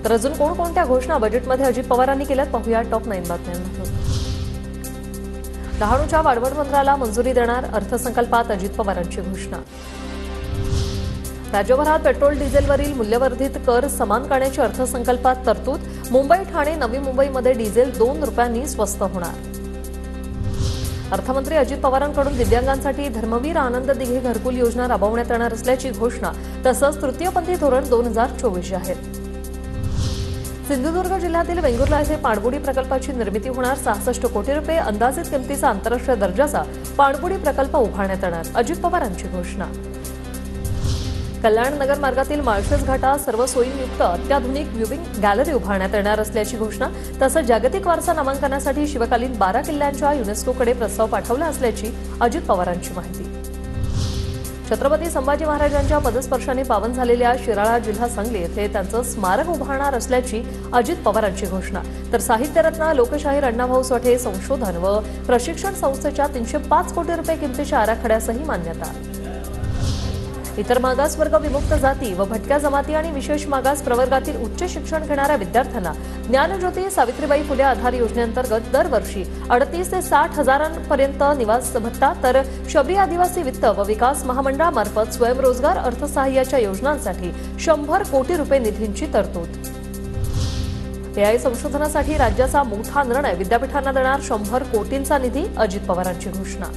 तर अजून कोणकोणत्या घोषणा बजेटमध्ये अजित पवारांनी केल्यात पाहूया टॉप 9 बातम्यांमध्ये। डहाणूच्या वाढवण बंदराला मंजुरी देणार, अर्थसंकल्पात अजित पवारांची घोषणा। राज्यभरात पेट्रोल डिझेलवरील मूल्यवर्धित कर समान करण्याची अर्थसंकल्पात तरतूद, मुंबई ठाणे नवी मुंबईमध्ये डिझेल 2 रुपयांनी स्वस्त होणार। अर्थमंत्री अजित पवारांकडून दिव्यांगांसाठी धर्मवीर आनंद दिघे घरकुल योजना राबवण्यात येणार असल्याची घोषणा, तसंच तृतीयपंथी धोरण 2024 जाहीर। सिंधुदुर्ग जिल्ह्यातील वेंगुर्ला येथे पाणबुडी प्रकल्पाची निर्मिती होणार, 66 कोटी रुपये अंदाजित किमतीचा आंतरराष्ट्रीय दर्जाचा पाणबुडी प्रकल्प उभारण्यात येणार, अजित पवारांची घोषणा। कल्याण नगर मार्गातील माळशेज घाटात सर्व सोयींयुक्त अत्याधुनिक व्ह्यूइंग गॅलरी उभारण्यात येणार असल्याची घोषणा, तसंच जागतिक वारसा नामांकनासाठी शिवकालीन 12 किल्ल्यांच्या युनेस्कोकडे प्रस्ताव पाठवला असल्याची अजित पवारांची माहिती। छत्रपती संभाजी महाराजांच्या पदस्पर्शाने पावन झालेल्या शिराळा जिल्हा सांगली येथे त्यांचं स्मारक उभारणार असल्याची अजित पवारांची घोषणा, तर साहित्यरत्न लोकशाहीर अण्णाभाऊ साठे संशोधन व प्रशिक्षण संस्थेच्या 305 कोटी रुपये किमतीच्या आराखड्यासही मान्यता। इतर मागासवर्ग, विमुक्त जाती व भटक्या जमाती आणि विशेष मागास प्रवर्गातील उच्च शिक्षण घेणाऱ्या विद्यार्थ्यांना ज्ञानज्योती सावित्रीबाई फुले आधार योजनेअंतर्गत दरवर्षी 38 ते 60 हजारांपर्यंत निवास भत्ता, तर शबरी आदिवासी वित्त व विकास महामंडळामार्फत स्वयंरोजगार अर्थसहाय्याच्या योजनांसाठी 100 कोटी रुपये निधींची तरतूद। एआय संशोधनासाठी राज्याचा मोठा निर्णय, विद्यापीठांना देणार 100 कोटींचा निधी, अजित पवारांची घोषणा।